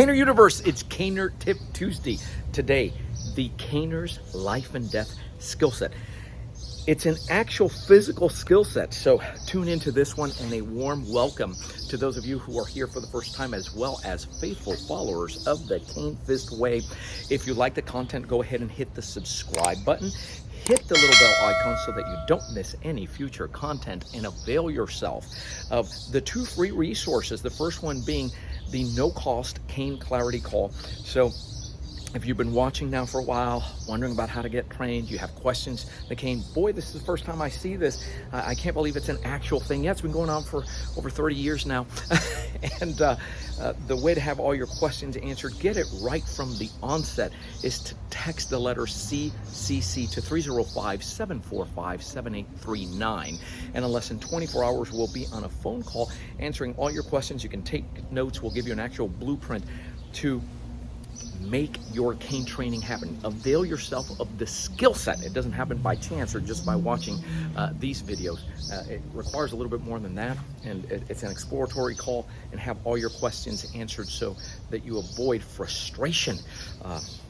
Caner Universe, it's Caner Tip Tuesday. Today, the Caner's life and death skill set. It's an actual physical skill set, so tune into this one, and a warm welcome to those of you who are here for the first time, as well as faithful followers of the Cane Fist Way. If you like the content, go ahead and hit the subscribe button. Hit the little bell icon so that you don't miss any future content, and avail yourself of the two free resources. The first one being the no-cost Cane Clarity Call. So if you've been watching now for a while, wondering about how to get trained, you have questions, the Cane, boy, this is the first time I see this. I can't believe it's an actual thing. Yeah, it's been going on for over 30 years now. And the way to have all your questions answered, get it right from the onset, is to text the letter CCC to 305-745-7839. And in less than 24 hours, we'll be on a phone call answering all your questions. You can take notes. We'll give you an actual blueprint to make your cane training happen. Avail yourself of the skill set. It doesn't happen by chance or just by watching these videos. It requires a little bit more than that, and it's an exploratory call, and have all your questions answered so that you avoid frustration.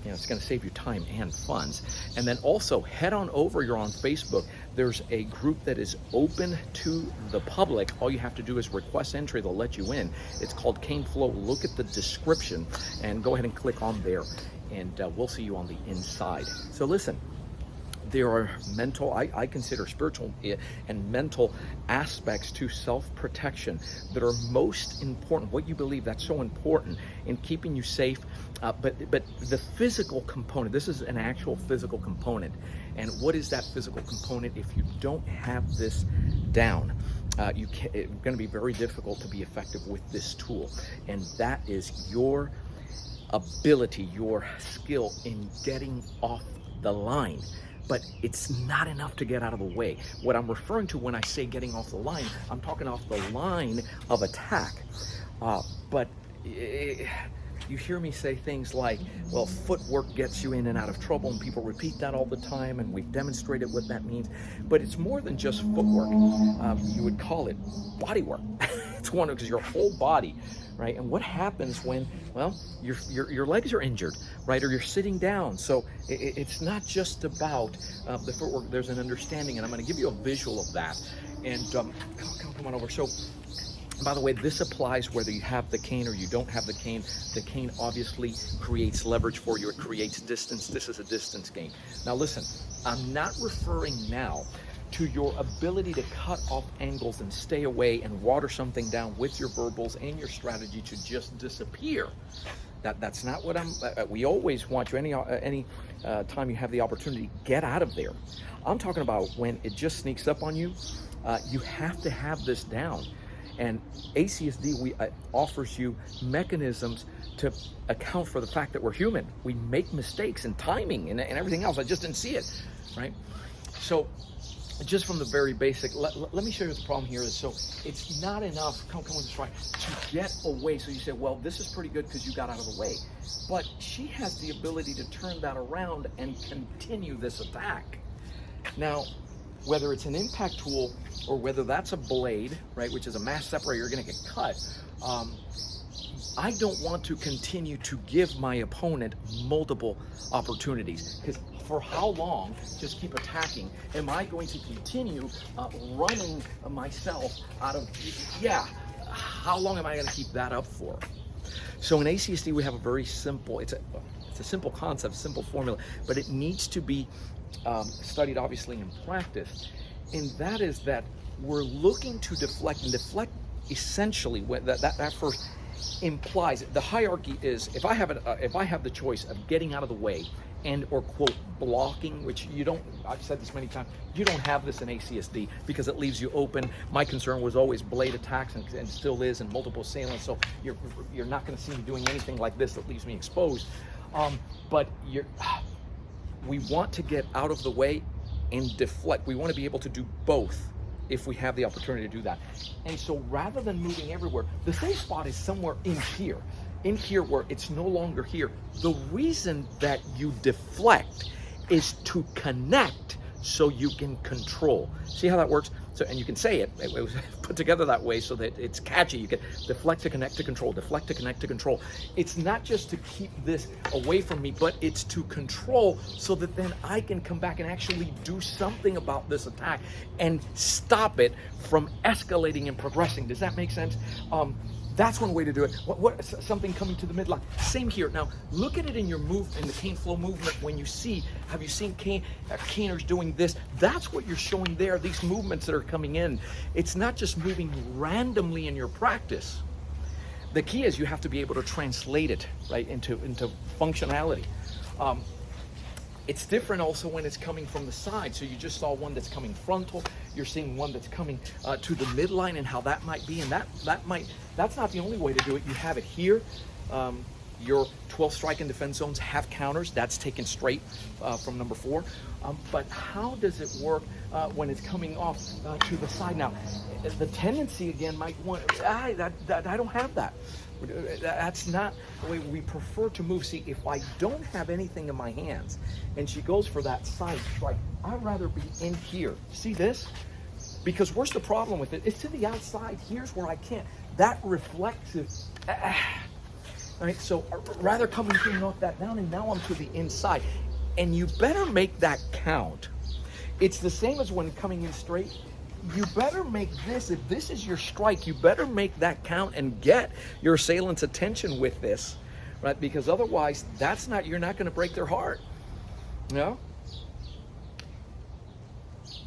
It's going to save you time and funds. And then also head on over. You're on Facebook. There's a group that is open to the public. All you have to do is request entry. They'll let you in. It's called Cane Flow. Look at the description and go ahead and click on there, and we'll see you on the inside. So listen, there are mental, I consider spiritual and mental aspects to self-protection that are most important. What you believe, that's so important in keeping you safe. But the physical component, this is an actual physical component. And what is that physical component? If you don't have this down, it's going to be very difficult to be effective with this tool. And that is your ability, your skill in getting off the line. But it's not enough to get out of the way. What I'm referring to when I say getting off the line, I'm talking off the line of attack. You hear me say things like, well, footwork gets you in and out of trouble, and people repeat that all the time, and we've demonstrated what that means. But it's more than just footwork. You would call it body work. It's one, because your whole body, right? And what happens when, well, your legs are injured, right? Or you're sitting down. So it's not just about the footwork. There's an understanding, and I'm going to give you a visual of that. And come on over. So, by the way, this applies whether you have the cane or you don't have the cane. The cane obviously creates leverage for you. It creates distance. This is a distance game. Now listen, I'm not referring now to your ability to cut off angles and stay away and water something down with your verbals and your strategy to just disappear. That's not what we always want you, any time you have the opportunity, get out of there. I'm talking about when it just sneaks up on you. You have to have this down. And ACSD offers you mechanisms to account for the fact that we're human. We make mistakes in timing and everything else. I just didn't see it, right? So just from the very basic, let me show you what the problem here is. So it's not enough, come with us, right, to get away. So you say, well, this is pretty good because you got out of the way. But she has the ability to turn that around and continue this attack. Now, whether it's an impact tool or whether that's a blade, right, which is a mass separator, you're going to get cut. I don't want to continue to give my opponent multiple opportunities, because for how long, just keep attacking, am I going to continue running myself out of, how long am I going to keep that up for? So in ACSD, we have a very simple, it's a simple concept, simple formula, but it needs to be studied obviously in practice, and that is that we're looking to deflect, and deflect essentially that first implies the hierarchy is, if I have the choice of getting out of the way and or quote blocking, which you don't, I've said this many times, you don't have this in ACSD because it leaves you open. My concern was always blade attacks, and still is, and multiple assailants, so you're not going to see me doing anything like this that leaves me exposed. But we want to get out of the way and deflect. We want to be able to do both if we have the opportunity to do that. And so rather than moving everywhere, the safe spot is somewhere in here where it's no longer here. The reason that you deflect is to connect so you can control. See how that works? So, and you can say it was put together that way so that it's catchy. You can deflect to connect to control, deflect to connect to control. It's not just to keep this away from me, but it's to control so that then I can come back and actually do something about this attack and stop it from escalating and progressing. Does that make sense? That's one way to do it. Something coming to the midline. Same here. Now, look at it in your in the cane flow movement. When you see, have you seen caners doing this? That's what you're showing there, these movements that are coming in. It's not just moving randomly in your practice. The key is you have to be able to translate it, right, into functionality. It's different also when it's coming from the side. So you just saw one that's coming frontal. You're seeing one that's coming to the midline and how that might be. And that's not the only way to do it. You have it here. Your 12 strike and defense zones have counters. That's taken straight from number 4. But how does it work when it's coming off to the side? Now, the tendency again might want, I don't have that. That's not the way we prefer to move. See, if I don't have anything in my hands and she goes for that side strike, I'd rather be in here. See this? Because where's the problem with it? It's to the outside. Here's where I can't. That reflective. Right, so rather coming here, knock that down, and now I'm to the inside. And you better make that count. It's the same as when coming in straight. You better make this, if this is your strike, you better make that count and get your assailant's attention with this, right? Because otherwise, you're not going to break their heart. You know?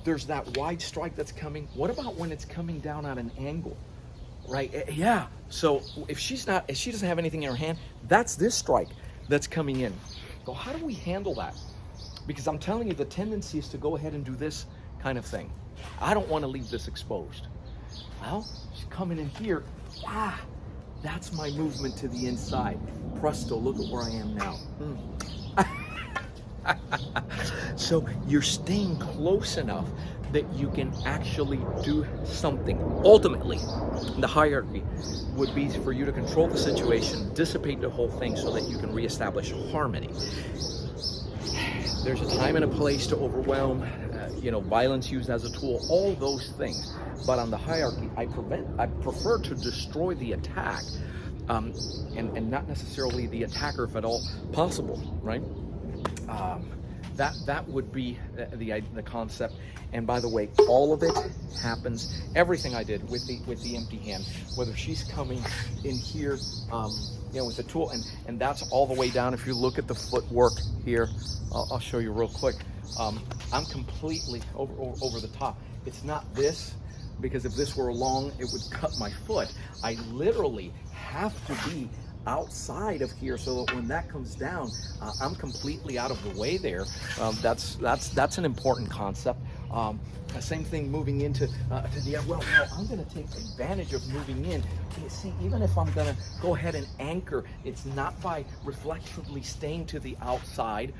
There's that wide strike that's coming. What about when it's coming down at an angle? Right? Yeah. So if she doesn't have anything in her hand, that's this strike that's coming in. So how do we handle that? Because I'm telling you, the tendency is to go ahead and do this kind of thing. I don't want to leave this exposed. Well, she's coming in here. That's my movement to the inside. Presto, look at where I am now. So you're staying close enough that you can actually do something. Ultimately, the hierarchy would be for you to control the situation, dissipate the whole thing so that you can reestablish harmony. There's a time and a place to overwhelm, violence used as a tool, all those things. But on the hierarchy, I prefer to destroy the attack and not necessarily the attacker if at all possible, right? That would be the concept. And by the way, all of it happens, everything I did with the empty hand, whether she's coming in here, with the tool, and that's all the way down. If you look at the footwork here, I'll show you real quick. I'm completely over the top. It's not this, because if this were long, it would cut my foot. I literally have to be outside of here so that when that comes down, I'm completely out of the way there. That's an important concept. Same thing moving into I'm going to take advantage of moving in. You see, even if I'm going to go ahead and anchor, it's not by reflexively staying to the outside.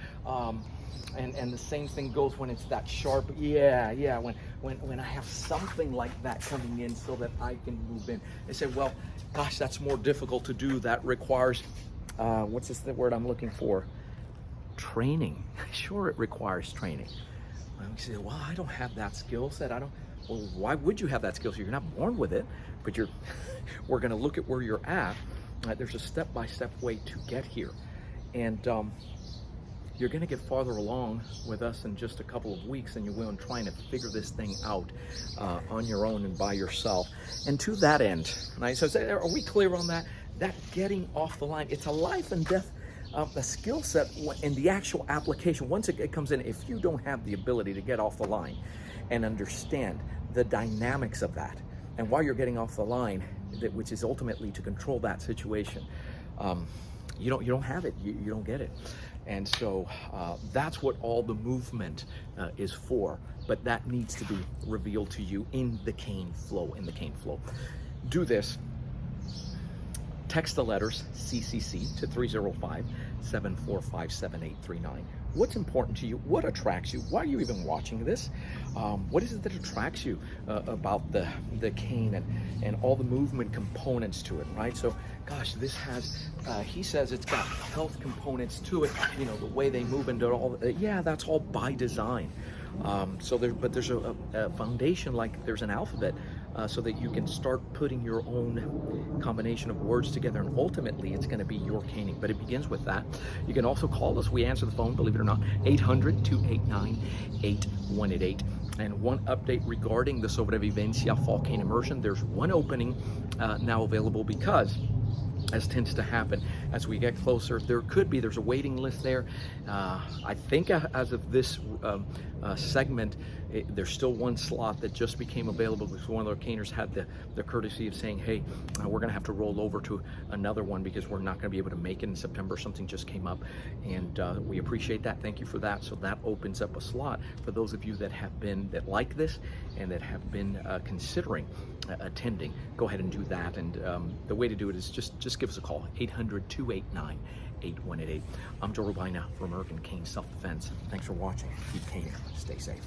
And the same thing goes when it's that sharp, when I have something like that coming in so that I can move in. They say, well, gosh, that's more difficult to do. That requires, what's the word I'm looking for? Training. Sure, it requires training. And you say, well, I don't have that skill set. Well, why would you have that skill set? You're not born with it, but we're going to look at where you're at. There's a step-by-step way to get here. And you're going to get farther along with us in just a couple of weeks than you will in trying to figure this thing out on your own and by yourself. And to that end, right, so are we clear on that? That getting off the line, it's a life and death a skill set in the actual application. Once it comes in, if you don't have the ability to get off the line and understand the dynamics of that, and while you're getting off the line, which is ultimately to control that situation, you don't have it. You don't get it. And so that's what all the movement is for. But that needs to be revealed to you in the cane flow. Do this. Text the letters CCC to 305-745-7839. What's important to you? What attracts you? Why are you even watching this? What is it that attracts you about the cane and all the movement components to it, right? So, gosh, this has, he says it's got health components to it, the way they move into all, that's all by design. But there's a foundation, like there's an alphabet, so that you can start putting your own combination of words together, and ultimately it's going to be your caning. But it begins with that. You can also call us. We answer the phone, believe it or not, 800-289-8188. And one update regarding the Sobrevivencia Fall Cane Immersion: there's one opening now available, because, as tends to happen as we get closer, there's a waiting list there. I think as of this segment, there's still one slot that just became available because one of our caners had the courtesy of saying, hey, we're going to have to roll over to another one because we're not going to be able to make it in September. Something just came up, and we appreciate that. Thank you for that. So that opens up a slot for those of you that like this and that have been considering attending. Go ahead and do that. And the way to do it is just give us a call, 800-289-8188. I'm Joe Robaina for American Cane Self-Defense. Thanks for watching. Keep caning. Stay safe.